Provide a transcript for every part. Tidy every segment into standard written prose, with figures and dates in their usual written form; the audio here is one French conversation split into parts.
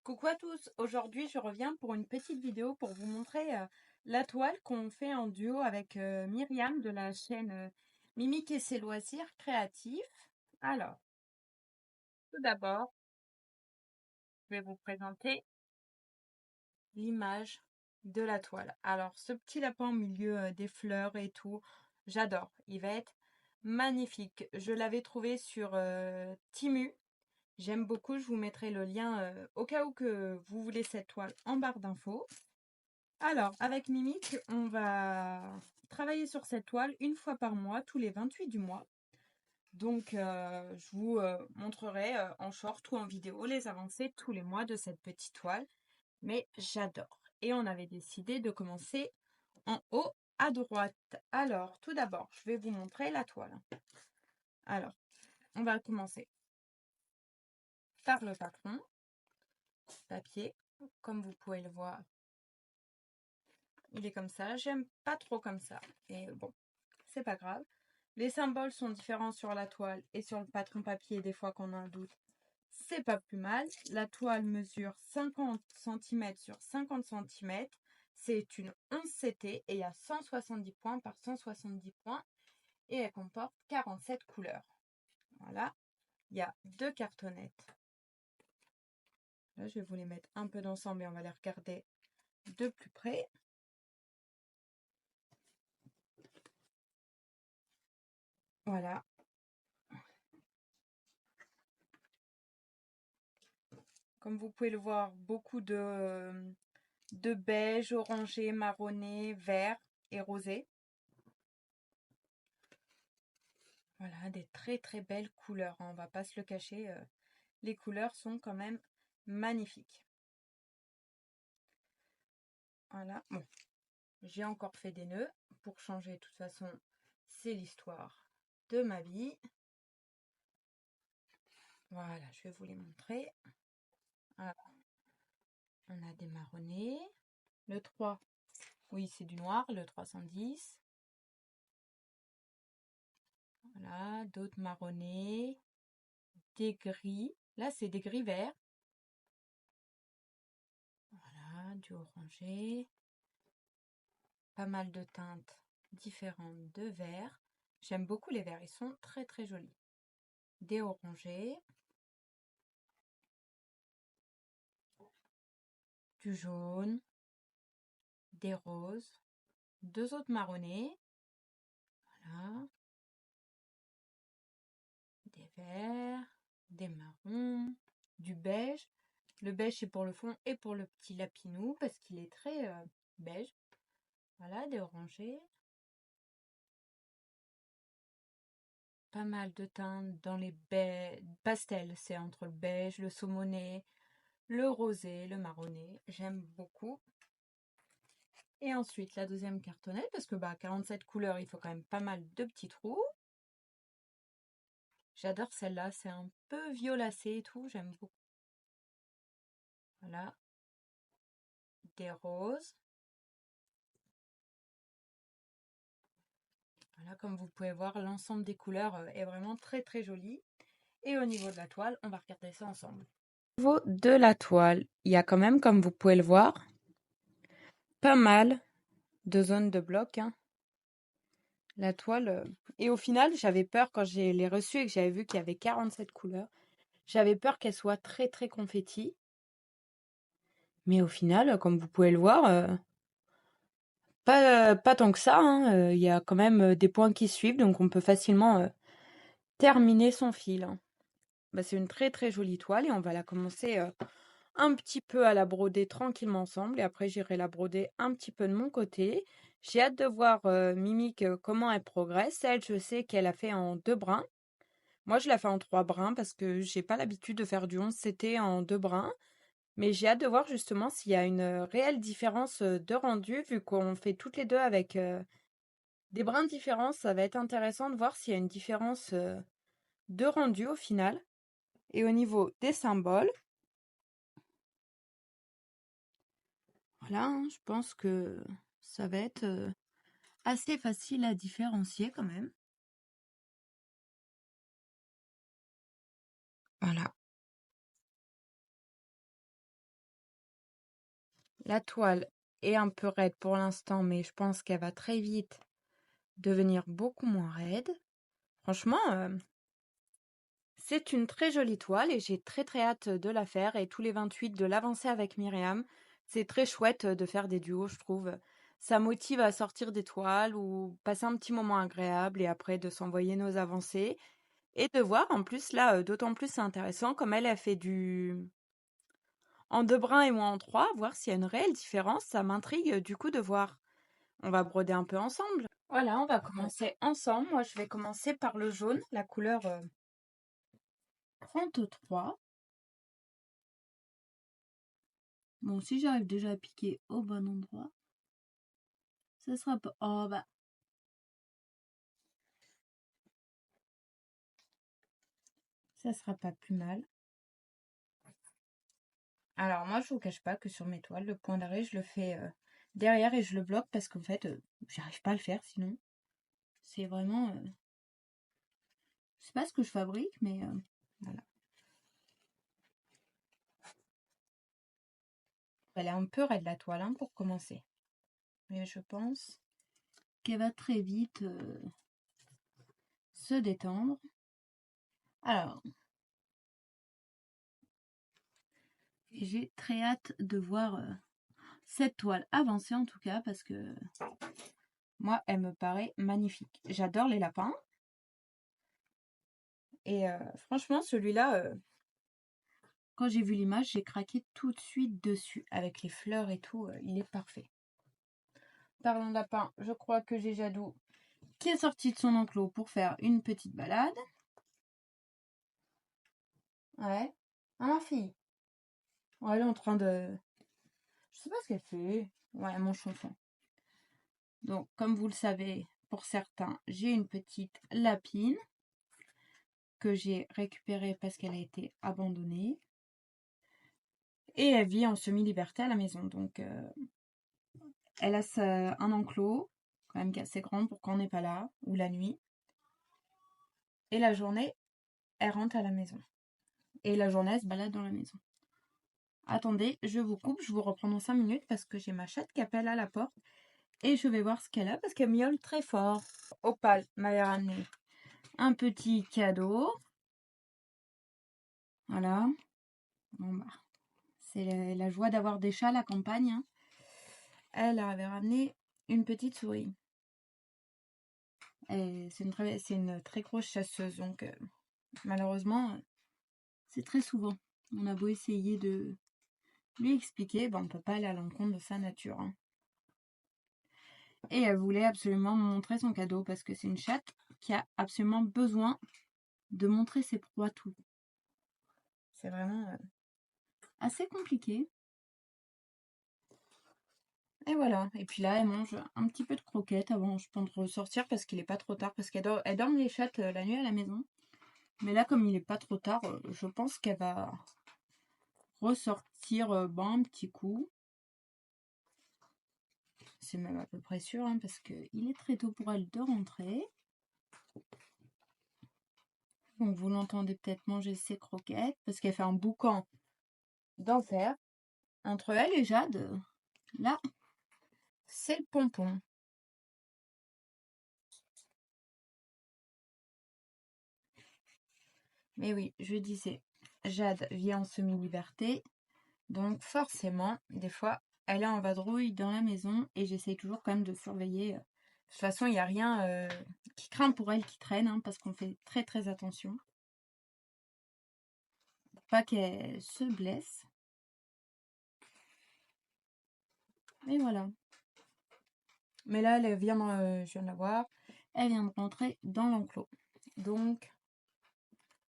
Coucou à tous, aujourd'hui je reviens pour une petite vidéo pour vous montrer la toile qu'on fait en duo avec Myriam de la chaîne Mimique et ses loisirs créatifs. Alors, tout d'abord, je vais vous présenter l'image de la toile. Alors, ce petit lapin au milieu des fleurs et tout, j'adore, il va être magnifique. Je l'avais trouvé sur Temu. J'aime beaucoup, je vous mettrai le lien au cas où que vous voulez cette toile en barre d'infos. Alors, avec Mimique, on va travailler sur cette toile une fois par mois, tous les 28 du mois. Donc, je vous montrerai en short ou en vidéo les avancées tous les mois de cette petite toile. Mais j'adore. Et on avait décidé de commencer en haut à droite. Alors, tout d'abord, je vais vous montrer la toile. Alors, on va commencer par le patron, papier. Comme vous pouvez le voir, il est comme ça. J'aime pas trop comme ça. Et bon, c'est pas grave. Les symboles sont différents sur la toile et sur le patron papier, des fois qu'on a un doute. C'est pas plus mal. La toile mesure 50 cm sur 50 cm. C'est une 11 CT et il y a 170 points par 170 points. Et elle comporte 47 couleurs. Voilà. Il y a 2 cartonnettes. Là, je vais vous les mettre un peu d'ensemble et on va les regarder de plus près. Voilà. Comme vous pouvez le voir, beaucoup de beige, orangé, marronné, vert et rosé. Voilà, des très très belles couleurs, hein, on va pas se le cacher. Les couleurs sont quand même magnifiques. Voilà, bon, j'ai encore fait des nœuds pour changer. De toute façon, c'est l'histoire de ma vie. Voilà, je vais vous les montrer. Alors, on a des marronnés. Le 3, oui, c'est du noir, le 310. Voilà, d'autres marronnés. Des gris. Là, c'est des gris verts. Voilà, du orangé. Pas mal de teintes différentes de vert. J'aime beaucoup les verts, ils sont très très jolis. Des orangés. Du jaune. Des roses. 2 autres marronnés. Voilà. Des verts. Des marrons. Du beige. Le beige, c'est pour le fond et pour le petit lapinou parce qu'il est très beige. Voilà, des orangés. Pas mal de teintes dans les pastels. C'est entre le beige, le saumoné, le rosé, le marronné. J'aime beaucoup. Et ensuite, la deuxième cartonnette, parce que 47 couleurs, il faut quand même pas mal de petits trous. J'adore celle-là, c'est un peu violacé et tout, j'aime beaucoup. Voilà. Des roses. Voilà, comme vous pouvez voir, l'ensemble des couleurs est vraiment très très joli. Et au niveau de la toile, on va regarder ça ensemble. Au niveau de la toile, il y a quand même, comme vous pouvez le voir, pas mal de zones de blocs, hein. La toile. Et au final, j'avais peur quand je l'ai reçue et que j'avais vu qu'il y avait 47 couleurs. J'avais peur qu'elle soit très très confetti. Mais au final, comme vous pouvez le voir, pas tant que ça, hein. Il y a quand même des points qui suivent, donc on peut facilement terminer son fil, hein. C'est une très très jolie toile et on va la commencer un petit peu à la broder tranquillement ensemble et après j'irai la broder un petit peu de mon côté. J'ai hâte de voir Mimique comment elle progresse. Elle, je sais qu'elle a fait en 2 brins. Moi, je la fais en 3 brins parce que j'ai pas l'habitude de faire du 11 CT en 2 brins. Mais j'ai hâte de voir justement s'il y a une réelle différence de rendu, vu qu'on fait toutes les deux avec des brins différents. Ça va être intéressant de voir s'il y a une différence de rendu au final. Et au niveau des symboles, voilà, hein, je pense que ça va être assez facile à différencier quand même. Voilà. La toile est un peu raide pour l'instant, mais je pense qu'elle va très vite devenir beaucoup moins raide. Franchement, c'est une très jolie toile et j'ai très très hâte de la faire et tous les 28 de l'avancer avec Myriam. C'est très chouette de faire des duos, je trouve. Ça motive à sortir des toiles ou passer un petit moment agréable et après de s'envoyer nos avancées. Et de voir, en plus, là, d'autant plus c'est intéressant, comme elle a fait du en 2 brins et moi en 3, voir s'il y a une réelle différence. Ça m'intrigue du coup de voir. On va broder un peu ensemble. Voilà, on va commencer ensemble. Moi, je vais commencer par le jaune, la couleur 33. Bon, si j'arrive déjà à piquer au bon endroit, ça sera pas... Oh, bah... Ça sera pas plus mal. Alors, moi, je vous cache pas que sur mes toiles, le point d'arrêt, je le fais derrière et je le bloque parce qu'en fait, j'arrive pas à le faire sinon. C'est vraiment... C'est pas ce que je fabrique, mais voilà. Elle est un peu raide la toile, hein, pour commencer. Mais je pense qu'elle va très vite se détendre. Alors, j'ai très hâte de voir cette toile avancer en tout cas parce que moi, elle me paraît magnifique. J'adore les lapins. Et franchement, celui-là, quand j'ai vu l'image, j'ai craqué tout de suite dessus. Avec les fleurs et tout, il est parfait. Parlant de lapin, je crois que j'ai Jadou qui est sorti de son enclos pour faire une petite balade. Ouais. Ah, ma fille. Ouais, elle est en train de... Je sais pas ce qu'elle fait. Ouais, mon chanson. Donc, comme vous le savez, pour certains, j'ai une petite lapine que j'ai récupérée parce qu'elle a été abandonnée. Et elle vit en semi-liberté à la maison. Donc, elle a un enclos, quand même assez grand pour qu'on n'est pas là, ou la nuit. Et la journée, elle rentre à la maison. Et la journée, elle se balade dans la maison. Attendez, je vous coupe, je vous reprends dans 5 minutes parce que j'ai ma chatte qui appelle à la porte. Et je vais voir ce qu'elle a parce qu'elle miaule très fort. Opal m'avait ramené un petit cadeau. Voilà. Bon bah, c'est la joie d'avoir des chats à la campagne, hein. Elle avait ramené une petite souris. C'est une très grosse chasseuse, donc malheureusement, c'est très souvent. On a beau essayer de lui expliquer, ben, on ne peut pas aller à l'encontre de sa nature, hein. Et elle voulait absolument me montrer son cadeau parce que c'est une chatte qui a absolument besoin de montrer ses proies tout. C'est vraiment assez compliqué. Et voilà. Et puis là, elle mange un petit peu de croquettes avant, je pense, de ressortir parce qu'il n'est pas trop tard. Parce qu'elle dorme les chattes la nuit à la maison. Mais là, comme il n'est pas trop tard, je pense qu'elle va ressortir un petit coup. C'est même à peu près sûr, hein, parce qu'il est très tôt pour elle de rentrer. Donc vous l'entendez peut-être manger ses croquettes, parce qu'elle fait un boucan d'enfer. Entre elle et Jade, là, c'est le pompon. Mais oui, je disais, Jade vit en semi-liberté. Donc forcément, des fois, elle est en vadrouille dans la maison et j'essaye toujours quand même de surveiller. De toute façon, il n'y a rien qui craint pour elle qui traîne, hein, parce qu'on fait très très attention. Pour pas qu'elle se blesse. Et voilà. Mais là, je viens de la voir, elle vient de rentrer dans l'enclos. Donc,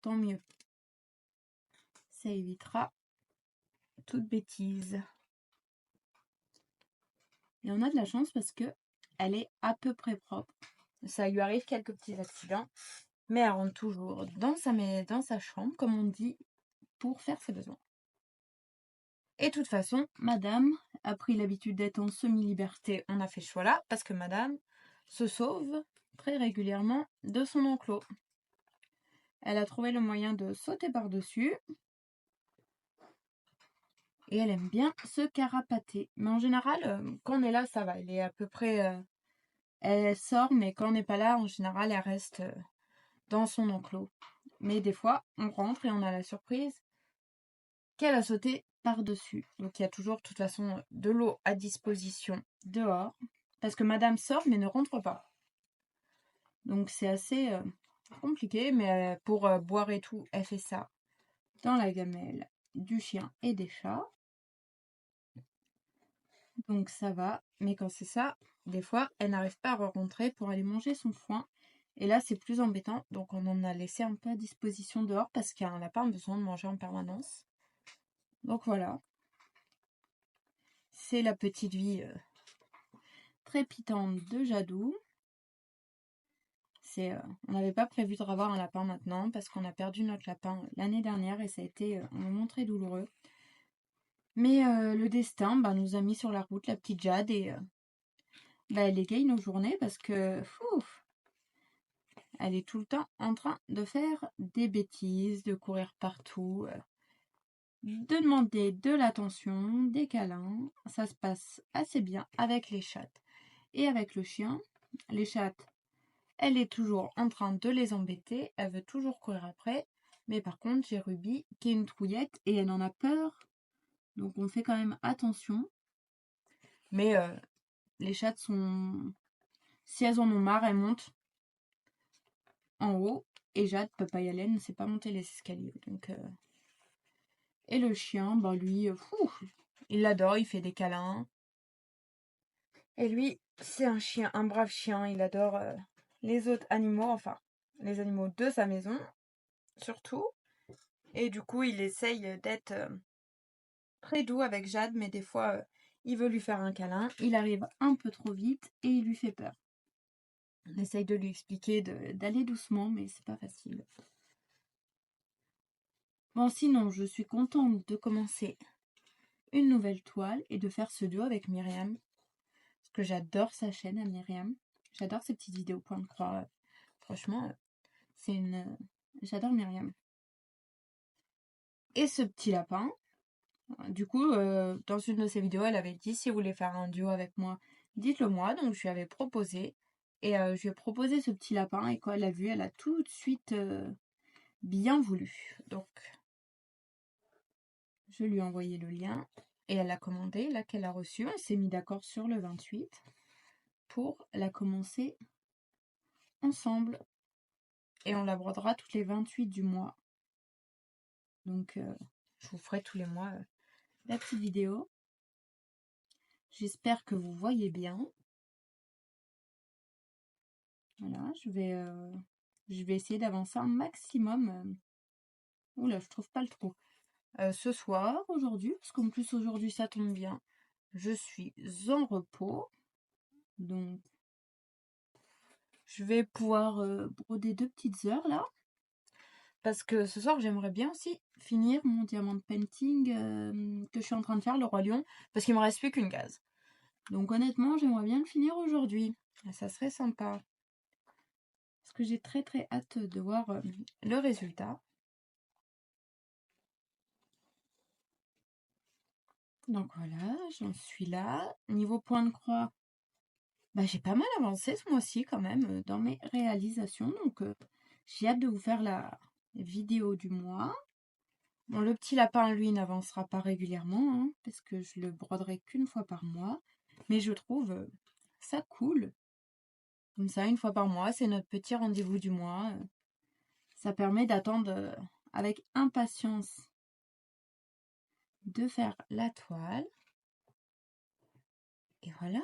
tant mieux. Ça évitera toute bêtise. Et on a de la chance parce que elle est à peu près propre. Ça lui arrive quelques petits accidents, mais elle rentre toujours dans sa chambre, comme on dit, pour faire ses besoins. Et de toute façon, madame a pris l'habitude d'être en semi-liberté. On a fait ce choix-là parce que madame se sauve très régulièrement de son enclos. Elle a trouvé le moyen de sauter par-dessus. Et elle aime bien se carapater. Mais en général, quand on est là, ça va. Elle est à peu près... elle sort, mais quand on n'est pas là, en général, elle reste dans son enclos. Mais des fois, on rentre et on a la surprise qu'elle a sauté par-dessus. Donc il y a toujours, de toute façon, de l'eau à disposition dehors. Parce que madame sort, mais ne rentre pas. Donc c'est assez compliqué, mais pour boire et tout, elle fait ça dans la gamelle du chien et des chats. Donc ça va, mais quand c'est ça, des fois, elle n'arrive pas à rentrer pour aller manger son foin. Et là, c'est plus embêtant, donc on en a laissé un peu à disposition dehors parce qu'un lapin a besoin de manger en permanence. Donc voilà, c'est la petite vie trépidante de Jadou. On n'avait pas prévu de revoir un lapin maintenant parce qu'on a perdu notre lapin l'année dernière et ça a été un moment très douloureux. Mais le destin nous a mis sur la route la petite Jade et elle égaye nos journées parce que elle est tout le temps en train de faire des bêtises, de courir partout, de demander de l'attention, des câlins. Ça se passe assez bien avec les chattes et avec le chien. Les chattes, elle est toujours en train de les embêter, elle veut toujours courir après. Mais par contre, j'ai Ruby qui est une trouillette et elle en a peur. Donc on fait quand même attention. Mais les chattes sont... Si elles en ont marre, elles montent en haut. Et Jade peut pas y aller, elle ne sait pas monter les escaliers. Donc, et le chien, lui, il l'adore, il fait des câlins. Et lui, c'est un chien, un brave chien. Il adore les autres animaux, enfin, les animaux de sa maison, surtout. Et du coup, il essaye d'être très doux avec Jade, mais des fois, il veut lui faire un câlin. Il arrive un peu trop vite et il lui fait peur. On essaye de lui expliquer d'aller doucement, mais c'est pas facile. Bon, sinon, je suis contente de commencer une nouvelle toile et de faire ce duo avec Myriam. Parce que j'adore sa chaîne à Myriam. J'adore ses petites vidéos point de croix. Franchement, j'adore Myriam. Et ce petit lapin, du coup, dans une de ses vidéos, elle avait dit si vous voulez faire un duo avec moi, dites-le moi. Donc je lui avais proposé. Et je lui ai proposé ce petit lapin. Et quand elle l'a vu, elle a tout de suite bien voulu. Donc, je lui ai envoyé le lien. Et elle l'a commandé, là qu'elle a reçu. Elle s'est mis d'accord sur le 28 pour la commencer ensemble. Et on la brodera toutes les 28 du mois. Donc, je vous ferai tous les mois la petite vidéo. J'espère que vous voyez bien. Voilà, je vais essayer d'avancer un maximum. Oula, je trouve pas le trou. Ce soir, aujourd'hui, parce qu'en plus aujourd'hui ça tombe bien, je suis en repos. Donc, je vais pouvoir broder 2 petites heures là. Parce que ce soir, j'aimerais bien aussi finir mon diamant painting que je suis en train de faire, le Roi Lion, parce qu'il me reste plus qu'une case. Donc honnêtement, j'aimerais bien le finir aujourd'hui. Ça serait sympa. Parce que j'ai très très hâte de voir le résultat. Donc voilà, j'en suis là. Niveau point de croix, j'ai pas mal avancé ce mois-ci quand même dans mes réalisations. Donc j'ai hâte de vous faire la vidéo du mois. Bon, le petit lapin, lui, n'avancera pas régulièrement, hein, parce que je le broderai qu'une fois par mois. Mais je trouve ça cool. Comme ça, une fois par mois, c'est notre petit rendez-vous du mois. Ça permet d'attendre avec impatience de faire la toile. Et voilà.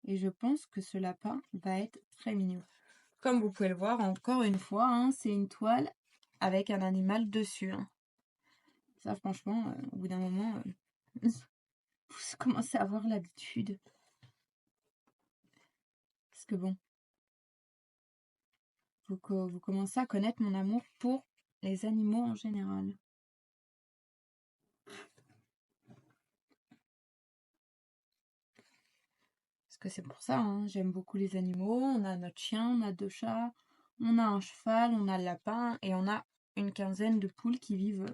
Et je pense que ce lapin va être très mignon. Comme vous pouvez le voir, encore une fois, hein, c'est une toile avec un animal dessus. Hein. Ça, franchement, au bout d'un moment, vous commencez à avoir l'habitude. Parce que bon, vous commencez à connaître mon amour pour les animaux en général. Parce que c'est pour ça, hein, j'aime beaucoup les animaux. On a notre chien, on a 2 chats, on a un cheval, on a le lapin et on a une quinzaine de poules qui vivent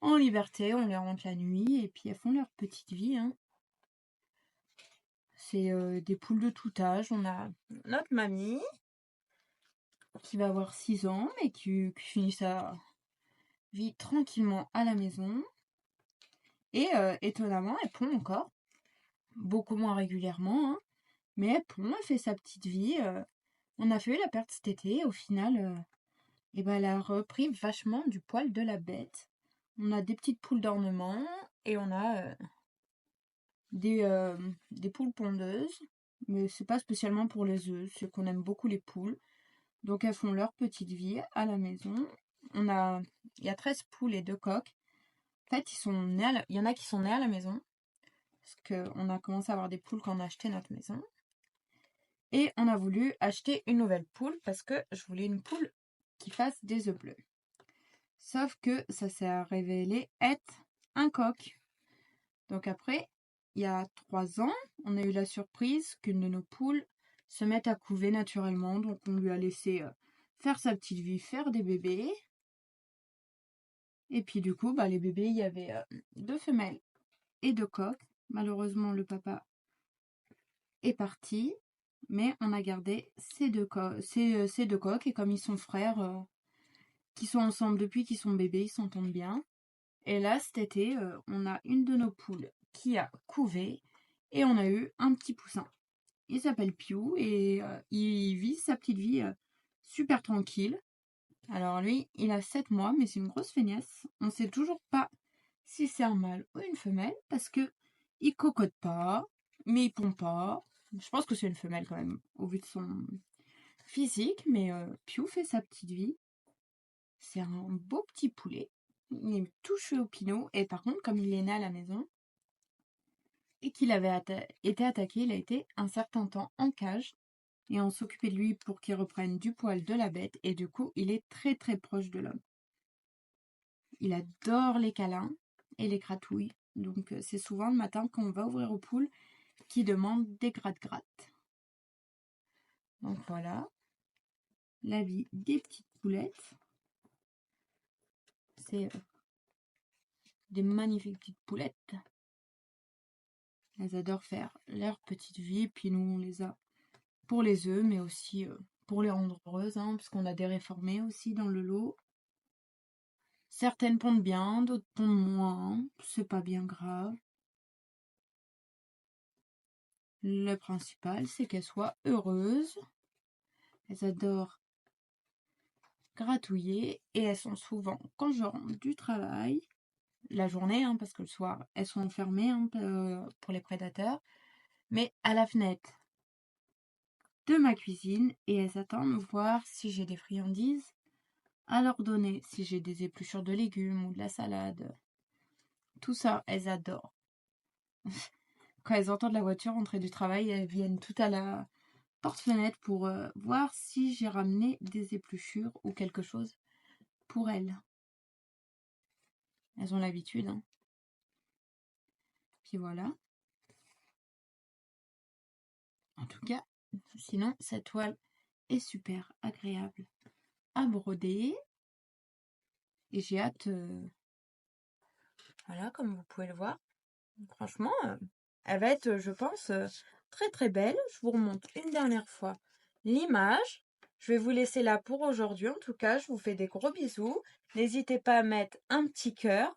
en liberté, on les rentre la nuit et puis elles font leur petite vie, hein. C'est des poules de tout âge. On a notre mamie qui va avoir 6 ans mais qui finit sa vie tranquillement à la maison. Et étonnamment, elle pond encore, beaucoup moins régulièrement, hein, mais elle pond, elle fait sa petite vie. On a fait la perte cet été, au final, et ben elle a repris vachement du poil de la bête. On a des petites poules d'ornement et on a des poules pondeuses, mais c'est pas spécialement pour les œufs, c'est qu'on aime beaucoup les poules. Donc elles font leur petite vie à la maison. Il y a 13 poules et 2 coqs. En fait, il y en a qui sont nés à la maison, parce qu'on a commencé à avoir des poules quand on a acheté notre maison. Et on a voulu acheter une nouvelle poule parce que je voulais une poule qui fasse des œufs bleus. Sauf que ça s'est révélé être un coq. Donc après, il y a 3 ans, on a eu la surprise qu'une de nos poules se mette à couver naturellement. Donc on lui a laissé faire sa petite vie, faire des bébés. Et puis du coup, les bébés, il y avait 2 femelles et 2 coqs. Malheureusement, le papa est parti. Mais on a gardé ces deux coqs. Et comme ils sont frères, qui sont ensemble depuis qu'ils sont bébés, ils s'entendent bien. Et là, cet été, on a une de nos poules qui a couvé et on a eu un petit poussin. Il s'appelle Piou et il vit sa petite vie super tranquille. Alors lui, il a 7 mois, mais c'est une grosse feignasse. On ne sait toujours pas si c'est un mâle ou une femelle parce que il cocotte pas, mais il pond pas. Je pense que c'est une femelle quand même, au vu de son physique, mais Piou fait sa petite vie. C'est un beau petit poulet. Il est tout chou au pinot. Et par contre, comme il est né à la maison et qu'il avait été attaqué, il a été un certain temps en cage. Et on s'occupait de lui pour qu'il reprenne du poil de la bête. Et du coup, il est très très proche de l'homme. Il adore les câlins et les gratouilles. Donc c'est souvent le matin quand on va ouvrir aux poules qui demande des gratte-gratte. Donc voilà, la vie des petites poulettes. C'est des magnifiques petites poulettes. Elles adorent faire leur petite vie, puis nous on les a pour les œufs, mais aussi pour les rendre heureuses, hein, parce qu'on a des réformés aussi dans le lot. Certaines pondent bien, d'autres pondent moins, c'est pas bien grave. Le principal, c'est qu'elles soient heureuses. Elles adorent gratouiller et elles sont souvent, quand je rentre du travail, la journée, hein, parce que le soir, elles sont enfermées pour les prédateurs, mais à la fenêtre de ma cuisine et elles attendent voir si j'ai des friandises à leur donner, si j'ai des épluchures de légumes ou de la salade. Tout ça, elles adorent. Quand elles entendent la voiture rentrer du travail, elles viennent tout à la porte-fenêtre pour voir si j'ai ramené des épluchures ou quelque chose pour elles. Elles ont l'habitude, hein. Puis voilà. En tout cas, sinon, cette toile est super agréable à broder. Et j'ai hâte, voilà, comme vous pouvez le voir. Franchement, elle va être, je pense, très très belle. Je vous remonte une dernière fois l'image. Je vais vous laisser là pour aujourd'hui. En tout cas, je vous fais des gros bisous. N'hésitez pas à mettre un petit cœur,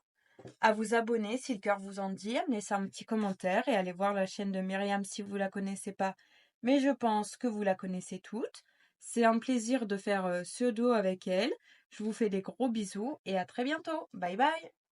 à vous abonner si le cœur vous en dit, à me laisser un petit commentaire et allez voir la chaîne de Myriam si vous la connaissez pas. Mais je pense que vous la connaissez toutes. C'est un plaisir de faire ce duo avec elle. Je vous fais des gros bisous et à très bientôt. Bye bye!